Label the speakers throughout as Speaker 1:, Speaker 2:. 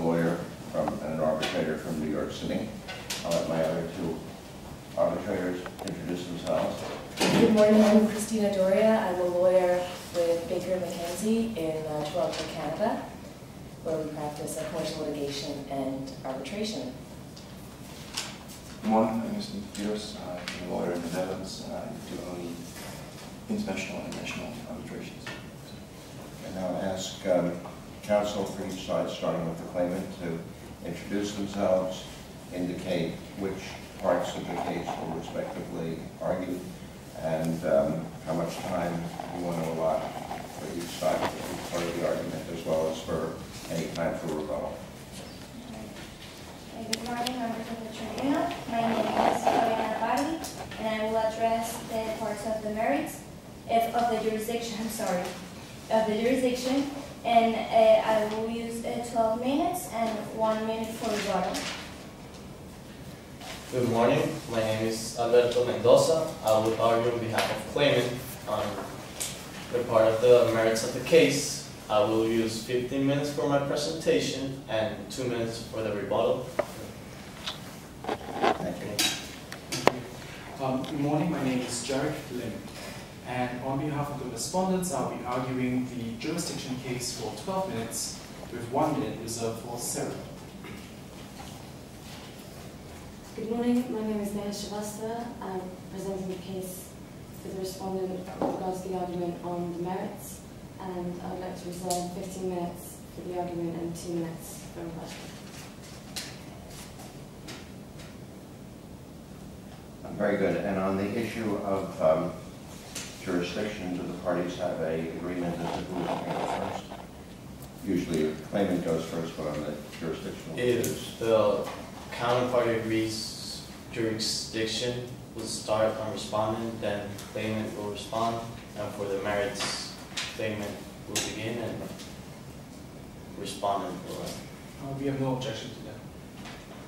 Speaker 1: lawyer and an arbitrator from New York City. I'll let my other two arbitrators introduce themselves.
Speaker 2: Good morning, I'm Christina Doria. I'm a lawyer with Baker McKenzie in Toronto, Canada, where we practice commercial litigation and arbitration.
Speaker 3: Good morning, my name is Piers. I'm a lawyer in the Netherlands, and I do only international and national arbitrations.
Speaker 1: And I'll ask counsel for each side, starting with the claimant, to introduce themselves, indicate which parts of the case will respectively argue, and how much time you want to allot for each side for each part of the argument, as well as for any time for rebuttal.
Speaker 4: Good morning, members of the tribunal. My name is Srivastava, and I will address the parts of the merits of the jurisdiction. And I will use 12 minutes and 1 minute for rebuttal.
Speaker 5: Good morning. My name is Alberto Mendoza. I will argue on behalf of claimant on the part of the merits of the case. I will use 15 minutes for my presentation and 2 minutes for the rebuttal.
Speaker 1: Thank you.
Speaker 6: Good morning, my name is Jerrick, and on behalf of the respondents, I'll be arguing the jurisdiction case for 12 minutes with 1 minute reserved for Sarah.
Speaker 7: Good morning, my name is Neha Srivastava. I'm presenting the case for the respondent with regards to the argument on the merits, and I'd like to reserve 15 minutes for the argument and 2 minutes for rebuttal.
Speaker 1: Very good. And on the issue of jurisdiction, do the parties have an agreement as to who's going to go first? Usually the claimant goes first, but on the jurisdictional issues.
Speaker 5: If the counterparty agrees jurisdiction will start on respondent, then claimant will respond, and for the merits, claimant will begin and respondent will end.
Speaker 6: We have no objection to that.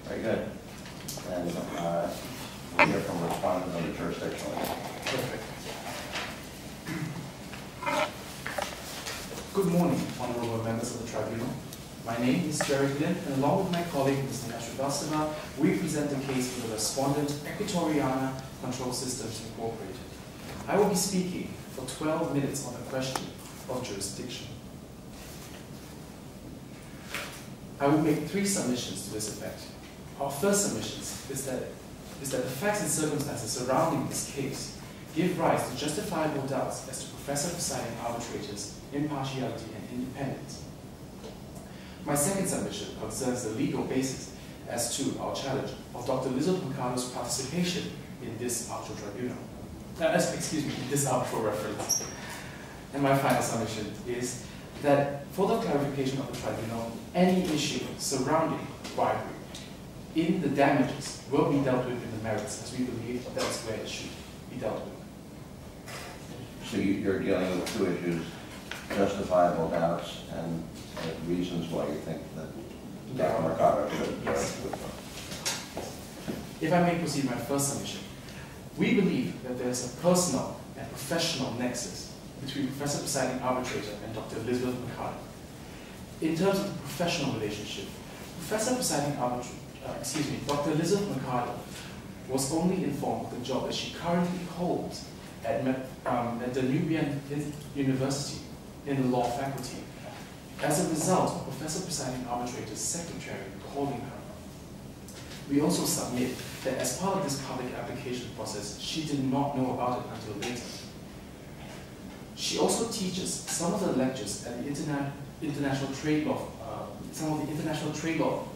Speaker 1: Very good. And we'll hear from respondent on the jurisdictional issue.
Speaker 6: Perfect. Good morning, honorable members of the tribunal. My name is Jerrick, and along with my colleague, Ms. Neha Srivastava, we present the case for the respondent, Equatoriana Control Systems Incorporated. I will be speaking for 12 minutes on the question of jurisdiction. I will make 3 submissions to this effect. Our first submission is that the facts and circumstances surrounding this case give rise to justifiable doubts as to professor presiding arbitrators' impartiality and independence. My second submission concerns the legal basis as to our challenge of Dr. Elizabeth Mercado's participation in this arbitral tribunal. In this arbitral reference. And my final submission is that for the clarification of the tribunal, any issue surrounding bribery in the damages will be dealt with in the merits, as we believe that's where it should be dealt with.
Speaker 1: So you're dealing with 2 issues, justifiable doubts and reasons why you think that Dr. Mercado should withdraw.
Speaker 6: If I may proceed my first submission, we believe that there is a personal and professional nexus between Professor Presiding Arbitrator and Dr. Elizabeth Mercado. In terms of the professional relationship, Professor Presiding Arbitrator, Dr. Elizabeth Mercado was only informed of the job that she currently holds at the Nubian University in the law faculty as a result of Professor Presiding Arbitrator's secretary calling her. We also submit that as part of this public application process, she did not know about it until later. She also teaches some of the lectures at the international trade law,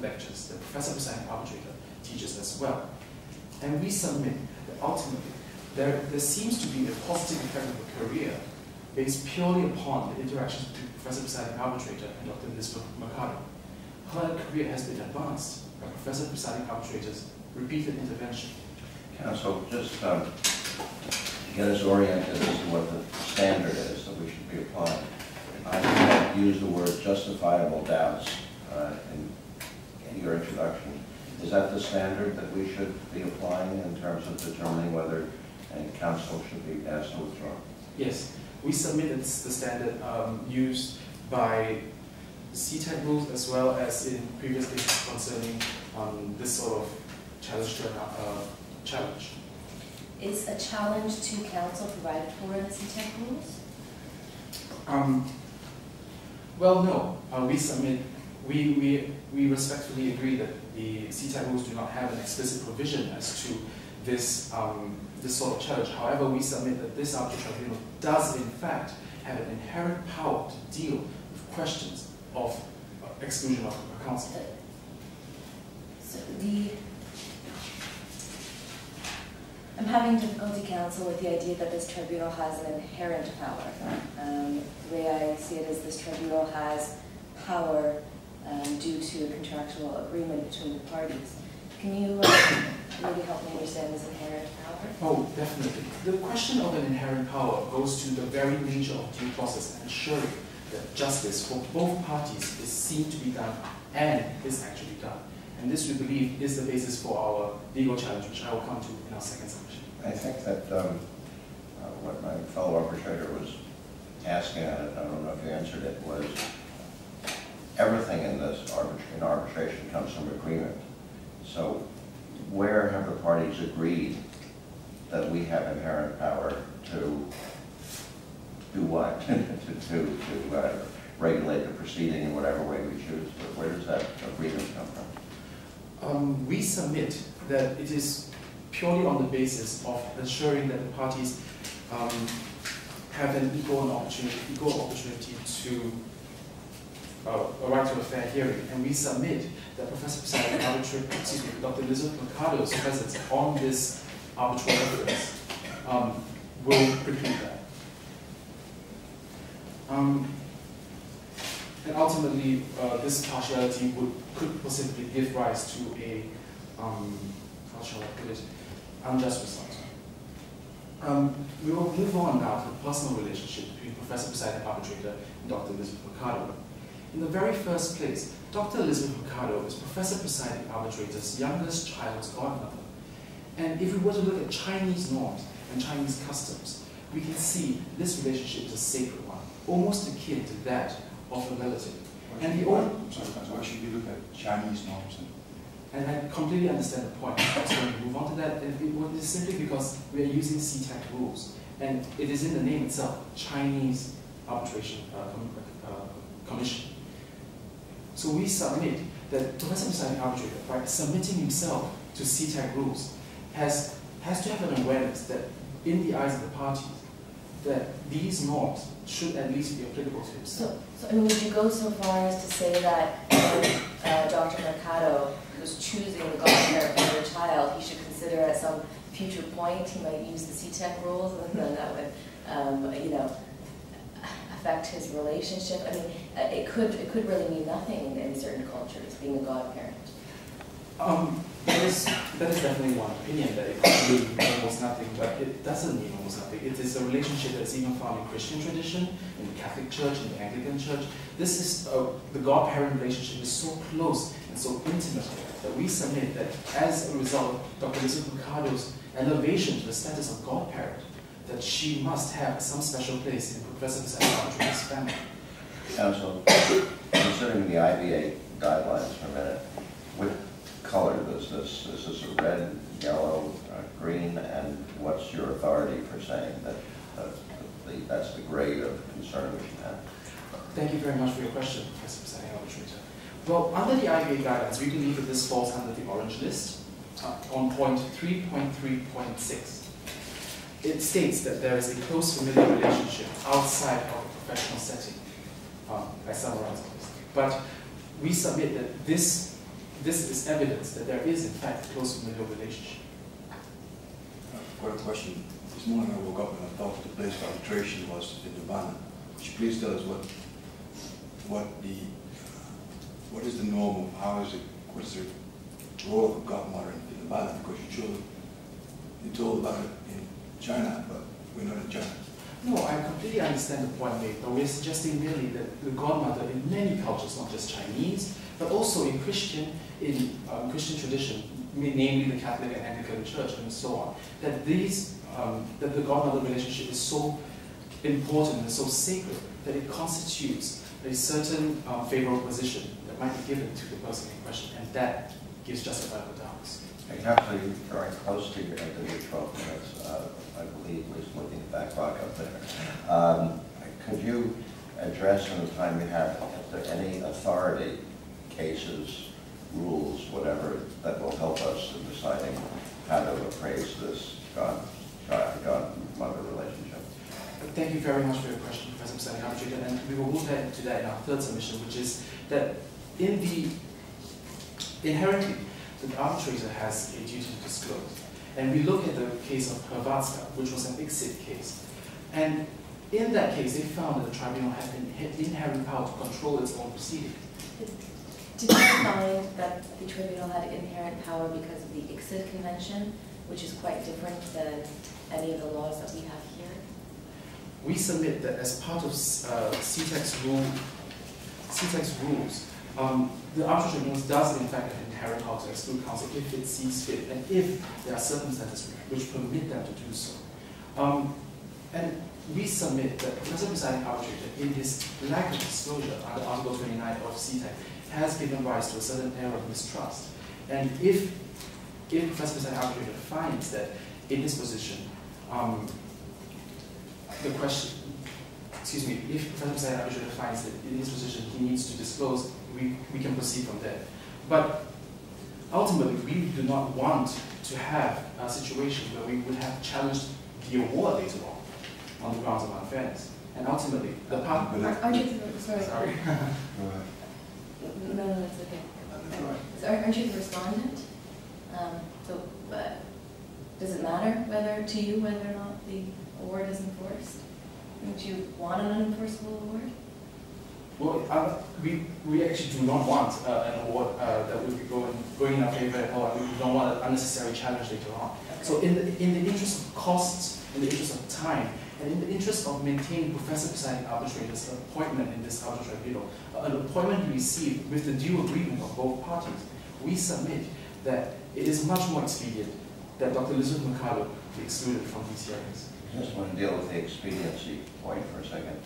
Speaker 6: lectures that Professor Presiding Arbitrator teaches as well. And we submit that ultimately there seems to be a positive effect of a career based purely upon the interactions between Professor Presiding Arbitrator and Dr. Elizabeth Mercado. Her career has been advanced by Professor Presiding Arbitrator's repeated intervention.
Speaker 1: Counsel, just to get us oriented as to what the standard is that we should be applying. I have used the word justifiable doubts in your introduction. Is that the standard that we should be applying in terms of determining whether any counsel should be asked to withdraw?
Speaker 6: Yes, we submit the standard used by CTAC rules as well as in previous cases concerning this sort of challenge.
Speaker 2: Is a challenge to counsel provided for in the CTAC rules?
Speaker 6: Well, no. We respectfully agree that the CTAC rules do not have an explicit provision as to this sort of challenge. However, we submit that this arbitral tribunal does in fact have an inherent power to deal with questions of exclusion of counsel.
Speaker 2: So I'm having difficulty, counsel, with the idea that this tribunal has an inherent power. The way I see it is this tribunal has power due to a contractual agreement between the parties. Can you maybe help me understand this inherent power?
Speaker 6: Oh, definitely. The question of an inherent power goes to the very nature of due process and ensuring that justice for both parties is seen to be done and is actually done. And this, we believe, is the basis for our legal challenge, which I will come to in our second submission.
Speaker 1: I think that what my fellow arbitrator was asking, I don't know if you answered it, was everything in this arbitration comes from agreement. So where have the parties agreed that we have inherent power to do what? to regulate the proceeding in whatever way we choose? But where does that agreement come from?
Speaker 6: We submit that it is purely on the basis of ensuring that the parties have an equal opportunity to a right to a fair hearing. And we submit that Professor Presiding Arbitrator, Dr. Elizabeth Mercado's presence on this arbitral evidence will preclude that. And ultimately, this partiality could possibly give rise to a, how shall I put it, unjust result. We will move on now to the personal relationship between Professor Presiding Arbitrator and Dr. Elizabeth Mercado. In the very first place, Dr. Elizabeth Mercado is Professor Presiding Arbitrator's youngest child's godmother. And if we were to look at Chinese norms and Chinese customs, we can see this relationship is a sacred one, almost akin to that of a relative. And the only...
Speaker 3: Why should we look at Chinese norms?
Speaker 6: And I completely understand the point. So we move on to that. And it is simply because we are using CTAC rules. And it is in the name itself, Chinese Arbitration Commission. So we submit that Professor Presiding Arbitrator, by submitting himself to CTAC rules, has to have an awareness that in the eyes of the parties, that these norms should at least be applicable to himself.
Speaker 2: So I mean, would you go so far as to say that Dr. Mercado was choosing the godparent for their child, he should consider at some future point he might use the CTAC rules, and then that would, you know, affect his relationship? I mean, it could really mean nothing in certain cultures, being a godparent.
Speaker 6: That is definitely one opinion, that it could mean almost nothing, but it doesn't mean almost nothing. It is a relationship that is even found in Christian tradition, in the Catholic Church, in the Anglican Church. This is, the godparent relationship is so close and so intimate that we submit that as a result of Dr. Elizabeth Mercado's elevation to the status of godparent, that she must have some special place in Professor Presiding Arbitrator's family.
Speaker 1: Counsel, considering the IVA guidelines for a minute, what color is this? Is this a red, yellow, green, and what's your authority for saying that that's the grade of concern we should have?
Speaker 6: Thank you very much for your question, Professor Presiding Arbitrator. Well, under the IVA guidelines, we believe that this falls under the orange list on point 3.3.6. It states that there is a close familial relationship outside of a professional setting. I summarize this. But we submit that this is evidence that there is, in fact, a close familial relationship.
Speaker 8: I've got a question. This morning I woke up and I thought the place of arbitration was in Havana. Would you please tell us what is the norm of how is it, what is the role of a godmother in Havana? Because you told about it in China, but we're not in China.
Speaker 6: No, I completely understand the point made, but we're suggesting merely that the godmother in many cultures, not just Chinese, but also in Christian tradition, namely the Catholic and Anglican Church and so on, that that the godmother relationship is so important and so sacred that it constitutes a certain favorable position that might be given to the person in question, and that gives justifiable doubts.
Speaker 1: Actually, you're very close to your end of your 12 minutes, I believe, at least looking at that clock up there. Could you address in the time you have, if there are any authority, cases, rules, whatever, that will help us in deciding how to appraise this God-mother relationship?
Speaker 6: Thank you very much for your question, Professor Presiding Arbitrator, and we will move ahead to that in our third submission, which is that inherently, the arbitrator has a duty to disclose. And we look at the case of Srivastava, which was an ICSID case. And in that case, they found that the tribunal had inherent power to control its own proceedings.
Speaker 2: Did you find that the tribunal had inherent power because of the ICSID convention, which is quite different than any of the laws that we have here?
Speaker 6: We submit that as part of CTEC's rules, the arbitration tribunal does in fact have inherent power to exclude counsel if it sees fit and if there are circumstances which permit them to do so. And we submit that Professor Presiding Arbitrator, in his lack of disclosure under Article 29 of CTEC, has given rise to a certain air of mistrust. And if Professor Presiding Arbitrator finds that in his position, if Professor Presiding Arbitrator finds that in his position he needs to disclose, we can proceed from there. But ultimately, we do not want to have a situation where we would have challenged the award later on the grounds of unfairness. And ultimately, the part...
Speaker 2: Aren't you sorry.
Speaker 6: Sorry.
Speaker 2: No, that's okay. So aren't you the respondent? Does it matter to you whether or not the award is enforced? Don't you want an unenforceable award?
Speaker 6: Well, we actually do not want an award that would be going in our favor at all. We don't want an unnecessary challenge later on.
Speaker 2: Okay.
Speaker 6: So in the interest of costs, in the interest of time, and in the interest of maintaining Professor Presiding Arbitrator's appointment in this arbitral tribunal, an appointment he received with the due agreement of both parties, we submit that it is much more expedient that Dr. Elizabeth Mercado be excluded from these hearings.
Speaker 1: I just want to deal with the expediency point for a second.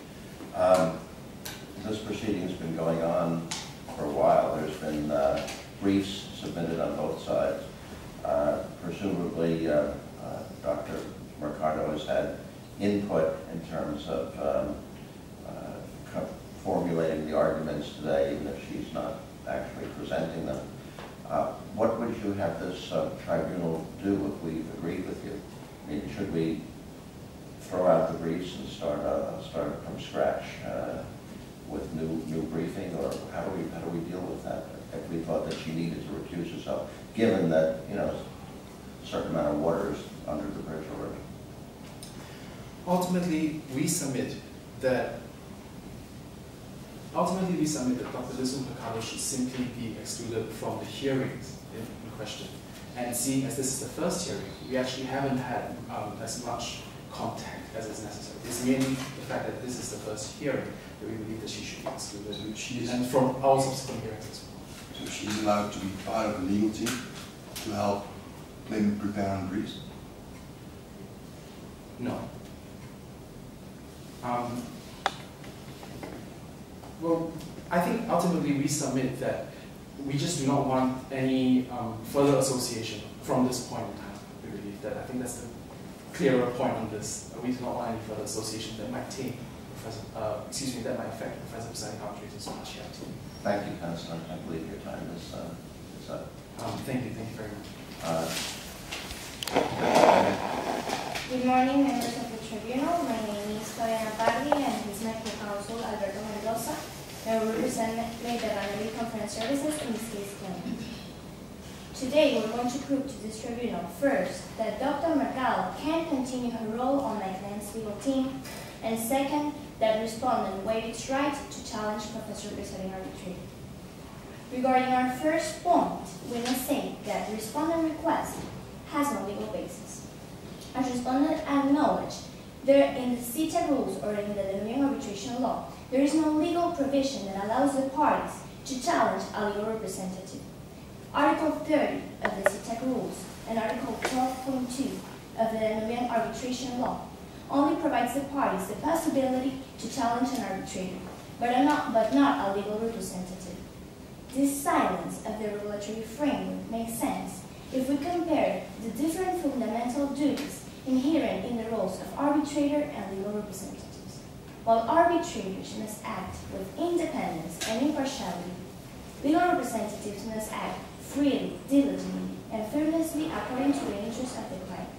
Speaker 1: This proceeding has been going on for a while. There's been briefs submitted on both sides. Presumably, Dr. Mercado has had input in terms of formulating the arguments today, even if she's not actually presenting them. What would you have this tribunal do if we've agreed with you? I mean, should we throw out the briefs and start from scratch with new briefing, or how do we deal with that? If we thought that she needed to recuse herself, given that a certain amount of water is under the bridge already.
Speaker 6: Ultimately, we submit that Dr. Elizabeth Mercado should simply be excluded from the hearings in question. And seeing as this is the first hearing, we actually haven't had as much contact as is necessary. It's merely the fact that this is the first hearing that we believe that she should be excluded, and from all subsequent hearings as well.
Speaker 8: So she's allowed to be part of the legal team to help claimant prepare on briefs?
Speaker 6: No. Well, I think ultimately we submit that we just do not want any further association from this point in time. We believe that. I think that's the clearer point on this. We do not want any further association that might take that might affect Professor Presiding Arbitrator's impartiality.
Speaker 1: Thank you, Councillor. I believe your time is up.
Speaker 6: Thank you very much.
Speaker 4: Good morning, members of the tribunal. My name is Fabiana Pardi, and His Majesty Counsel Alberto Mendoza. I will represent Mediterranean Conference Services in this case claim. Today, we're going to prove to this tribunal, first, that Dr. Mercado can continue her role on my client's legal team, and second, that respondent waived its right to challenge Professor Presiding Arbitrator. Regarding our first point, we must say that the respondent request has no legal basis. As respondent acknowledged, there in the CETA rules or in the Namibian arbitration law, there is no legal provision that allows the parties to challenge a legal representative. Article 30 of the CETA rules and Article 12.2 of the Namibian arbitration law only provides the parties the possibility to challenge an arbitrator, but not a legal representative. This silence of the regulatory framework makes sense if we compare the different fundamental duties inherent in the roles of arbitrator and legal representatives. While arbitrators must act with independence and impartiality, legal representatives must act freely, diligently, and fearlessly according to the interests of the client.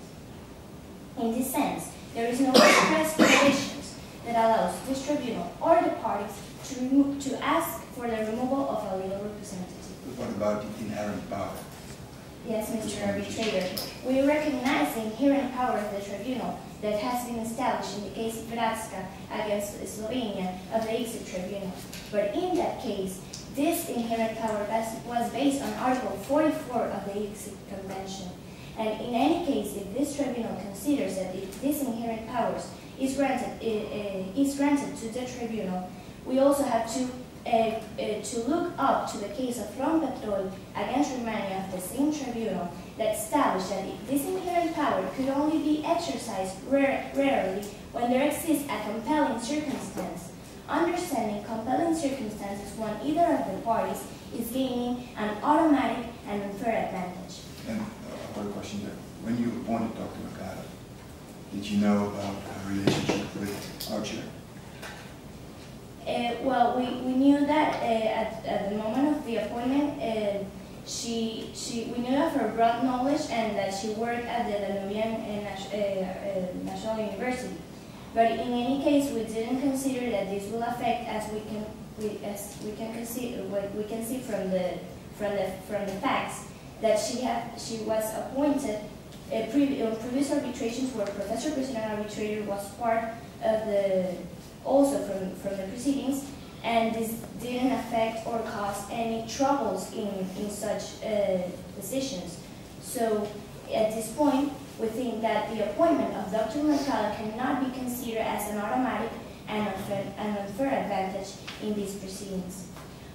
Speaker 4: In this sense, there is no express provisions that allows this tribunal or the parties to ask for the removal of a legal representative.
Speaker 8: What about the inherent power?
Speaker 4: Yes, Mr. Arbitrator. We recognize the inherent power of the tribunal that has been established in the case of Bratska against Slovenia of the Exit Tribunal. But in that case, this inherent power was based on Article 44 of the Exit Convention. And in any case, if this tribunal considers that this inherent powers is granted to the tribunal, we also have to look up to the case of Rompetrol against Romania of the same tribunal that established that this inherent power could only be exercised rarely when there exists a compelling circumstance. Understanding compelling circumstances when either of the parties is gaining an automatic and unfair advantage.
Speaker 8: And another question there. When you appointed Dr. Mercado, did you know about her relationship with our chair?
Speaker 4: Well, we knew that at the moment of the appointment, we knew of her broad knowledge and that she worked at the Danubian National University. But in any case, we didn't consider that this will affect, as we can see from the facts, that she was appointed on previous arbitrations where Professor President Arbitrator was part of also from the proceedings, and this didn't affect or cause any troubles in such decisions. So at this point, we think that the appointment of Dr. Mercado cannot be considered as an automatic and unfair advantage in these proceedings.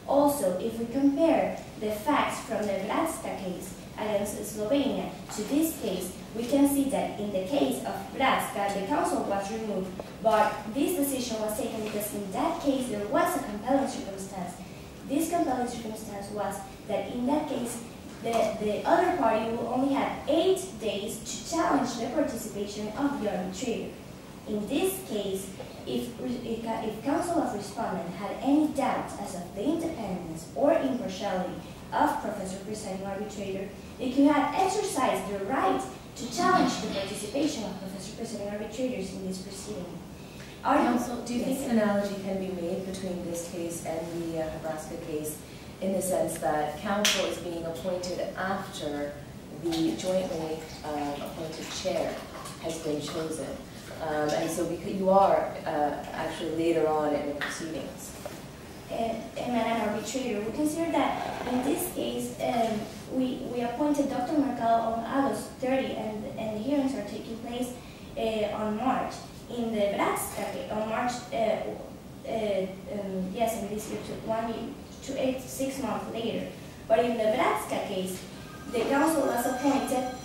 Speaker 4: Also, if we compare the facts from the Bratska case against Slovenia to this case, we can see that in the case of Bratska, the counsel was removed, but this decision was taken because in that case there was a compelling circumstance. This compelling circumstance was that in that case, the other party will only have 8 days to challenge the participation of the arbitrator. In this case, if counsel of respondent had any doubts as of the independence or impartiality of Professor Presiding Arbitrator, they could have exercised their right to challenge the participation of Professor Presiding Arbitrators in this proceeding.
Speaker 2: Counsel, do you think an analogy can be made between this case and the Nebraska case in the sense that counsel is being appointed after the jointly appointed chair has been chosen? And so you are actually later on in the proceedings.
Speaker 4: Madam Arbitrator, we consider that in this case, we appointed Dr. Mercado on August 30, and the hearings are taking place on March. In the Bratska case, on March, yes, in this year, 6 months later. But in the Bratska case, the counsel was appointed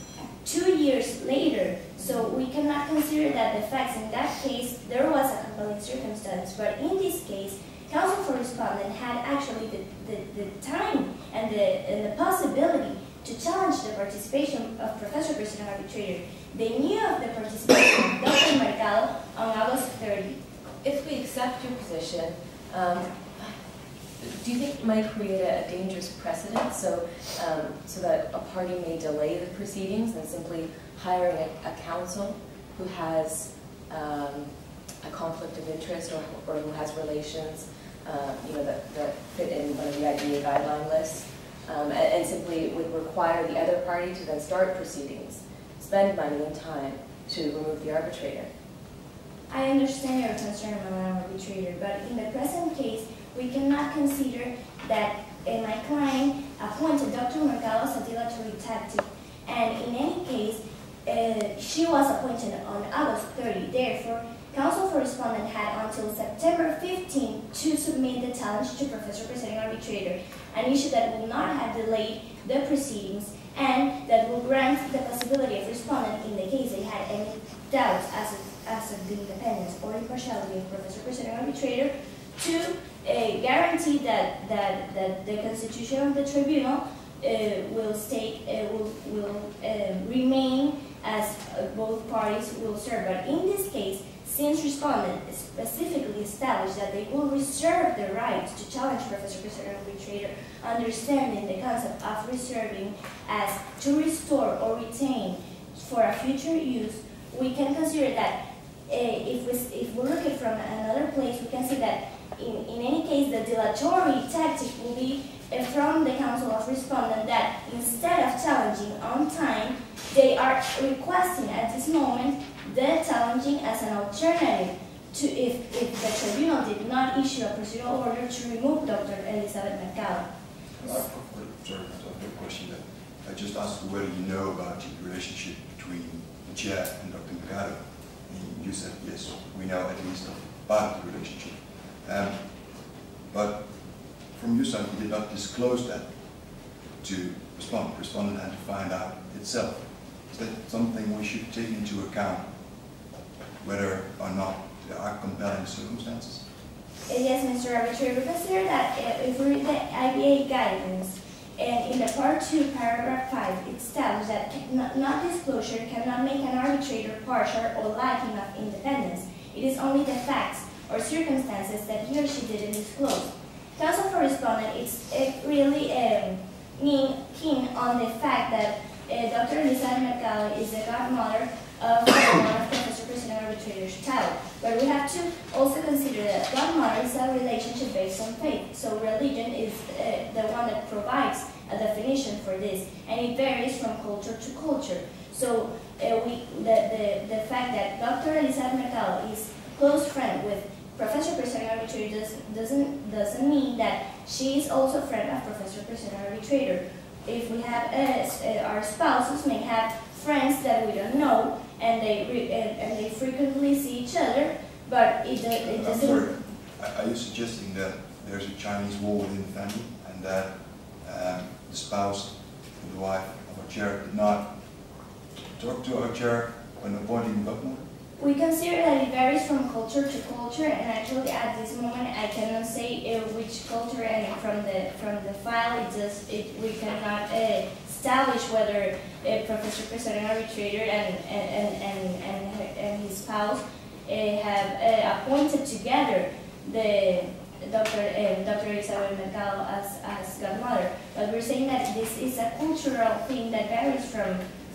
Speaker 4: 2 years later, so we cannot consider that the facts in that case, there was a compelling circumstance. But in this case, counsel for respondent had actually the time and the possibility to challenge the participation of Professor President Arbitrator. They knew of the participation of Dr. Mercado on August 30.
Speaker 2: If we accept your position, do you think it might create a dangerous precedent so that a party may delay the proceedings and simply hiring a counsel who has a conflict of interest or who has relations that fit in one of the IDA guideline lists, and simply would require the other party to then start proceedings, spend money and time to remove the arbitrator?
Speaker 4: I understand your concern, Madam Arbitrator, but in the present case, we cannot consider that my client appointed Dr. Mercado as a dilatory tactic, and in any case, she was appointed on August 30. Therefore, counsel for respondent had until September 15 to submit the challenge to Professor Presiding Arbitrator, an issue that will not have delayed the proceedings and that will grant the possibility of respondent in the case they had any doubts as of the independence or impartiality of Professor Presiding Arbitrator to guarantee that the constitution of the tribunal will remain as both parties will serve. But in this case, since respondent specifically established that they will reserve the right to challenge Professor President Arbitrator, understanding the concept of reserving as to restore or retain for a future use, we can consider that if we look at it from another place, we can see that in any case the dilatory tactic will be from the Council of Respondent that instead of challenging on time, they are requesting at this moment the challenging as an alternative to if the tribunal did not issue a procedural order to remove Dr. Elizabeth Mercado.
Speaker 8: Sorry, I have a question that I just asked whether you know about the relationship between the chair and Dr. Mercado. And you said yes, we know at least about the relationship. But from your side, you did not disclose that to respondent and to find out itself. Is that something we should take into account, whether or not there are compelling circumstances?
Speaker 4: Yes, Mr. Arbitrator, we consider that if we read the IBA guidance, and in the Part 2, Paragraph 5, it establishes that non-disclosure cannot make an arbitrator partial or lacking of independence. It is only the facts or circumstances that he or she didn't disclose. Counsel for Respondent is really keen on the fact that Dr. Elizabeth Mercado is the godmother of one of Professor President Arbitrator's child. But we have to also consider that godmother is a relationship based on faith. So religion is the one that provides a definition for this, and it varies from culture to culture. So the fact that Dr. Elizabeth Mercado is close friend with Professor President Arbitrator doesn't mean that she is also a friend of Professor President Arbitrator. If we have our spouses may have friends that we don't know, and they frequently see each other, but it doesn't.
Speaker 8: I'm sorry. Are you suggesting that there's a Chinese wall within the family, and that the spouse, the wife of a chair, did not talk to our chair when appointing the godmother?
Speaker 4: We consider that it varies from culture to culture, and actually at this moment I cannot say which culture, and from the file we cannot establish whether Professor President Arbitrator and his spouse have appointed together the Dr. Elizabeth Mercado as godmother. But we're saying that this is a cultural thing that varies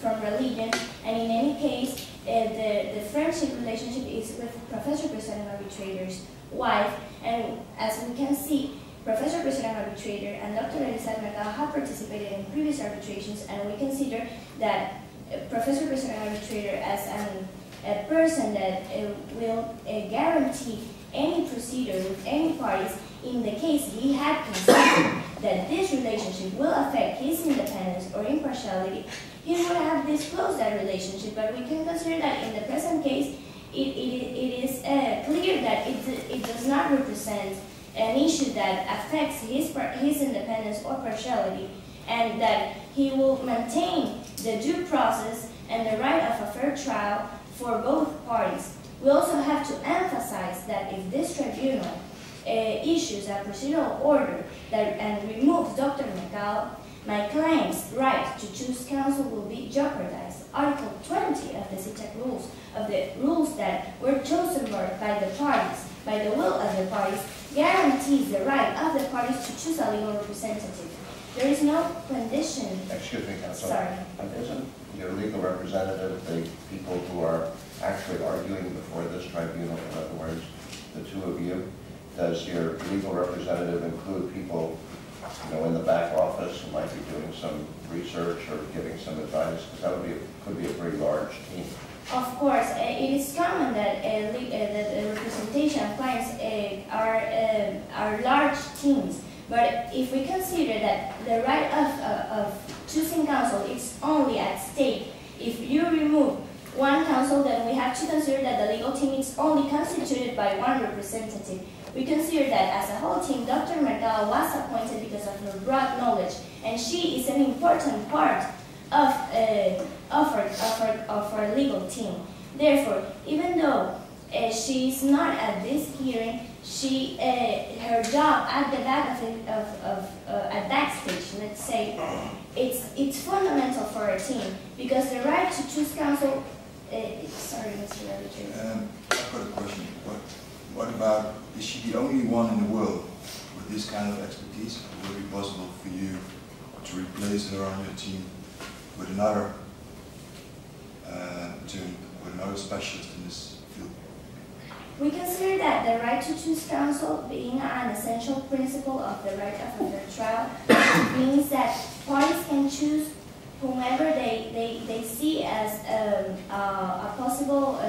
Speaker 4: from religion, and in any case, the friendship relationship is with Professor President Arbitrator's wife, and as we can see, Professor President Arbitrator and Dr. Elizabeth Mercado have participated in previous arbitrations, and we consider that Professor President Arbitrator as a person that will guarantee any procedure with any parties in the case he had considered that this relationship will affect his independence or impartiality. He would have disclosed that relationship, but we can consider that in the present case, it is clear that it does not represent an issue that affects his independence or partiality, and that he will maintain the due process and the right of a fair trial for both parties. We also have to emphasize that if this tribunal issues a procedural order and removes Dr. Mercado, my client's right to choose counsel will be jeopardized. Article 20 of the CITEC rules, of the rules that were chosen by the parties, by the will of the parties, guarantees the right of the parties to choose a legal representative. There is no condition.
Speaker 1: Excuse me, counsel.
Speaker 4: Sorry.
Speaker 1: Isn't your legal representative the people who are actually arguing before this tribunal? In other words, the two of you. Does your legal representative include people, in the back office who might be doing some research or giving some advice? Because that could be a pretty large team.
Speaker 4: Of course, it is common that the representation of clients are large teams. But if we consider that the right of choosing counsel is only at stake, if you remove one counsel, then we have to consider that the legal team is only constituted by one representative. We consider that as a whole team, Dr. Mercado was appointed because of her broad knowledge, and she is an important part of our legal team. Therefore, even though she is not at this hearing, her job at the back at backstage, let's say, it's fundamental for her team because the right to choose counsel. Sorry, Mr. Arbitrator.
Speaker 8: I've got a question. What about, is she the only one in the world with this kind of expertise? Would it be possible for you to replace her on your team with another with another specialist in this field?
Speaker 4: We consider that the right to choose counsel being an essential principle of the right of a fair trial means that parties can choose whomever they see as a possible,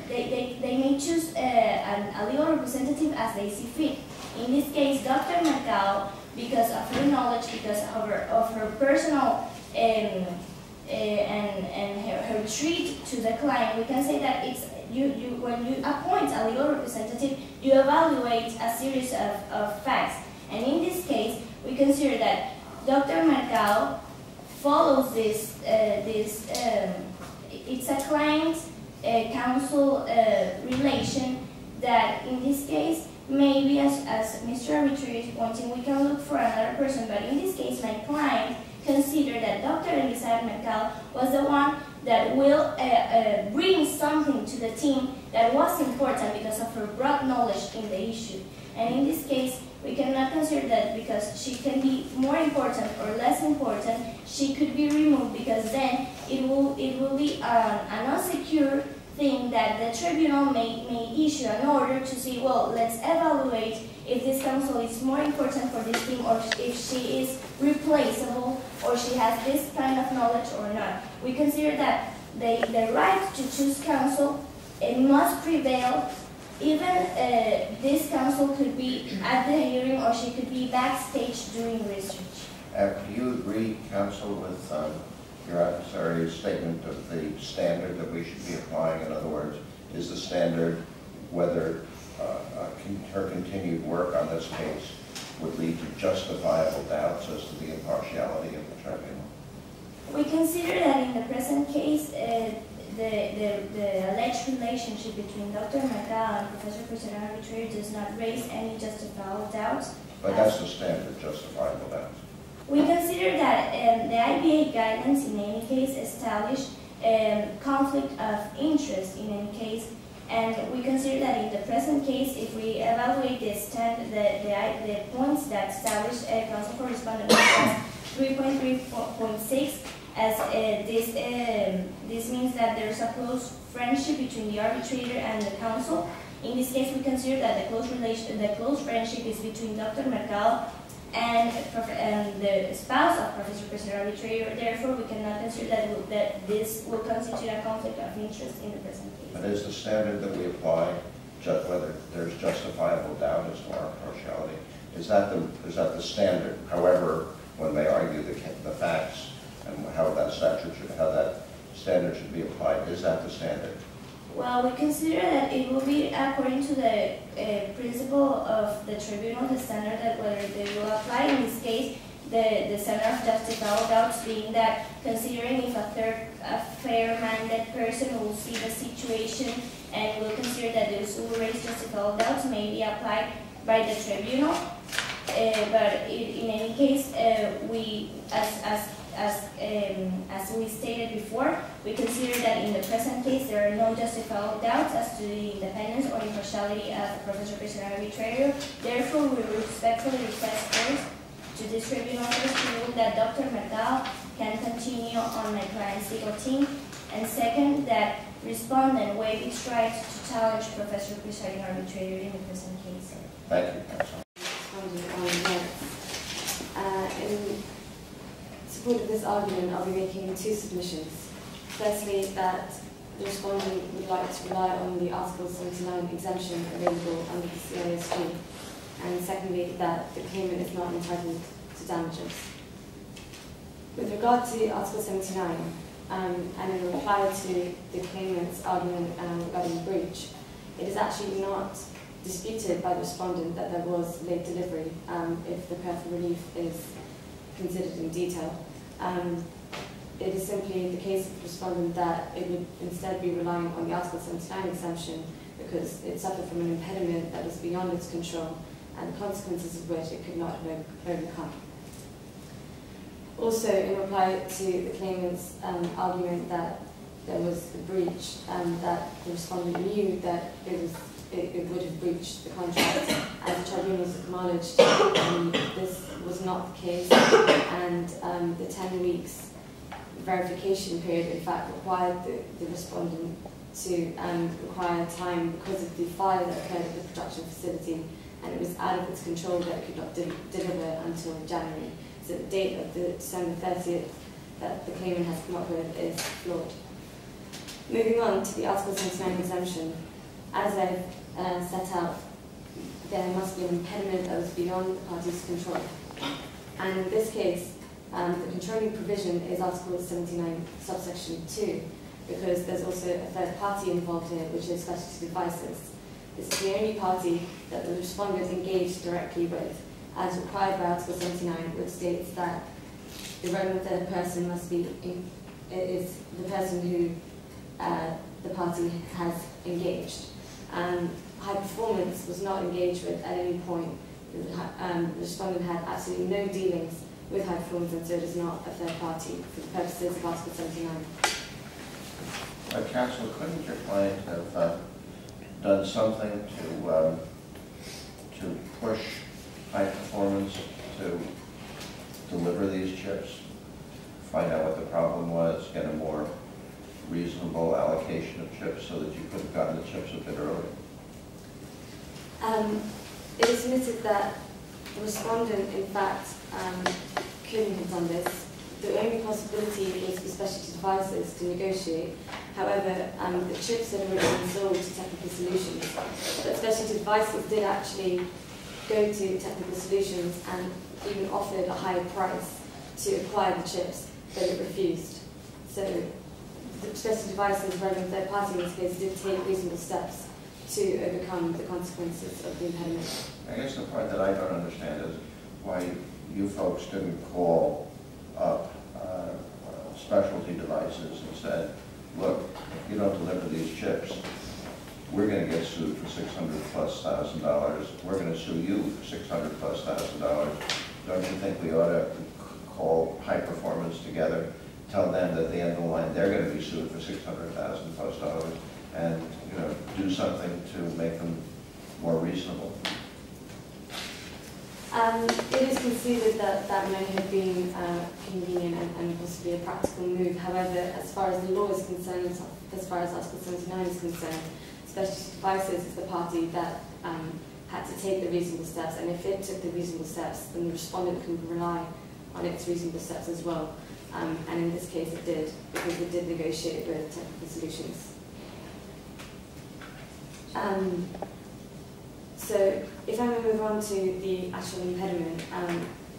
Speaker 4: they may choose a legal representative as they see fit. In this case, Dr. Macau, because of her knowledge, because of her personal and her treat to the client, we can say that it's when you appoint a legal representative, you evaluate a series of facts. And in this case, we consider that Dr. Macau follows this. It's a client-counsel relation that, in this case, maybe as Mr. Arbitrator is pointing, we can look for another person. But in this case, my client considered that Dr. Elizabeth Macau was the one that will bring something to the team that was important because of her broad knowledge in the issue. And in this case, we cannot consider that because she can be more important or less important, she could be removed because then it will be an unsecure thing that the tribunal may issue an order to see, well, let's evaluate if this counsel is more important for this team or if she is replaceable or she has this kind of knowledge or not. We consider that the right to choose counsel, it must prevail. Even this counsel could be at the hearing or she could be backstage doing research.
Speaker 1: Do you agree, counsel, with your adversary's statement of the standard that we should be applying? In other words, is the standard whether her continued work on this case would lead to justifiable doubts as to the impartiality of the tribunal?
Speaker 4: We consider that in the present case, the alleged relationship between Dr. Macau and Professor President Arbitrator does not raise any justifiable doubts.
Speaker 1: But that's the standard, justifiable doubts.
Speaker 4: We consider that the IBA guidance in any case establish conflict of interest in any case, and we consider that in the present case, if we evaluate the points that establish counsel for respondent 3.3.6, as this means that there's a close friendship between the arbitrator and the counsel. In this case, we consider that the close friendship is between Dr. Macau and the spouse of Professor President Arbitrator. Therefore, we cannot consider that this will constitute a conflict of interest in the present case.
Speaker 1: But is the standard that we apply, whether there's justifiable doubt as to our partiality, is that the standard? However, when they argue the facts and how that standard should be applied, is that the standard?
Speaker 4: Well, we consider that it will be according to the principle of the tribunal, the standard that whether they will apply. In this case, the standard of justifiable doubts being that considering if a fair-minded person will see the situation and will consider that those who raise justifiable doubts may be applied by the tribunal. But in any case, we, as we stated before, we consider that in the present case there are no justifiable doubts as to the independence or impartiality of Professor President Arbitrator. Therefore, we respectfully request first to this tribunal to rule that Dr. Macau can continue on my client's legal team, and second, that respondent waive its right to challenge Professor Presiding Arbitrator in the present case.
Speaker 1: Thank you, counsel.
Speaker 7: In support of this argument, I'll be making two submissions. Firstly, that the respondent would like to rely on the Article 79 exemption available under the CISG, and secondly, that the claimant is not entitled to damages. With regard to Article 79, and in reply to the claimant's argument regarding breach, it is actually not disputed by the respondent that there was late delivery if the prayer for relief is considered in detail. It is simply the case of the respondent that it would instead be relying on the Article 79 exemption, because it suffered from an impediment that was beyond its control and the consequences of which it could not have overcome. Also, in reply to the claimant's argument that there was a breach and that the respondent knew that it would have breached the contract, as the tribunals acknowledged, this was not the case, and the 10 weeks verification period in fact required the respondent to require time because of the fire that occurred at the production facility, and it was out of its control that it could not deliver until January. So the date of the December 30th that the claimant has come up with is flawed. Moving on to the Article 79 exemption, as I've set out, there must be an impediment that was beyond the party's control. And in this case, the controlling provision is Article 79, subsection 2, because there's also a third party involved here, which is Specialty Devices. This is the only party that the respondent engaged directly with, as required by Article 79, which states that the relevant third person must be is the person who the party has engaged. High Performance was not engaged with at any point. The respondent had absolutely no dealings with High Performance, and so it is not a third party for the purposes of Article 79.
Speaker 1: Counsel, couldn't your client have done something to push High Performance to deliver these chips, find out what the problem was, get a more reasonable allocation of chips so that you could have gotten the chips a bit earlier?
Speaker 7: It is admitted that the respondent, in fact, couldn't have done this. The only possibility was for Specialty Devices to negotiate. However, the chips had already been sold to Technical Solutions. But Specialty Devices did actually go to Technical Solutions and even offered a higher price to acquire the chips, but it refused. So the Specialty Devices, relevant third party in this case, did take reasonable steps to overcome the consequences of the impediment.
Speaker 1: I guess the part that I don't understand is why you folks didn't call up Specialty Devices and said, look, if you don't deliver these chips, we're going to get sued for $600,000+. We're going to sue you for $600,000+. Don't you think we ought to call High Performance together, tell them that at the end of the line they're going to be sued for $600,000+, and do something to make them more reasonable?
Speaker 7: It is conceded that that may have been convenient and possibly a practical move. However, as far as the law is concerned, as far as Article 79 is concerned, Specialty Devices is the party that had to take the reasonable steps, and if it took the reasonable steps, then the respondent can rely on its reasonable steps as well. And in this case it did, because it did negotiate with Technical Solutions. So if I may move on to the actual impediment,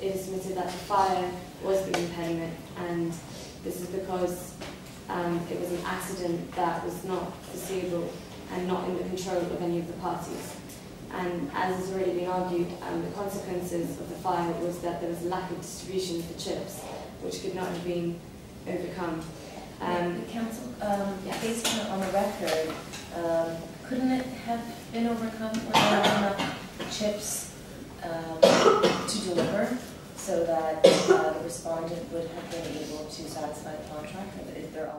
Speaker 7: it is admitted that the fire was the impediment, and this is because it was an accident that was not foreseeable and not in the control of any of the parties. And as has already been argued, the consequences of the fire was that there was a lack of distribution of the chips, which could not have been overcome.
Speaker 2: Counsel,
Speaker 7: yes.
Speaker 2: based on the record, couldn't it have been overcome with enough chips to deliver so that the respondent would have been able to satisfy the contract if they're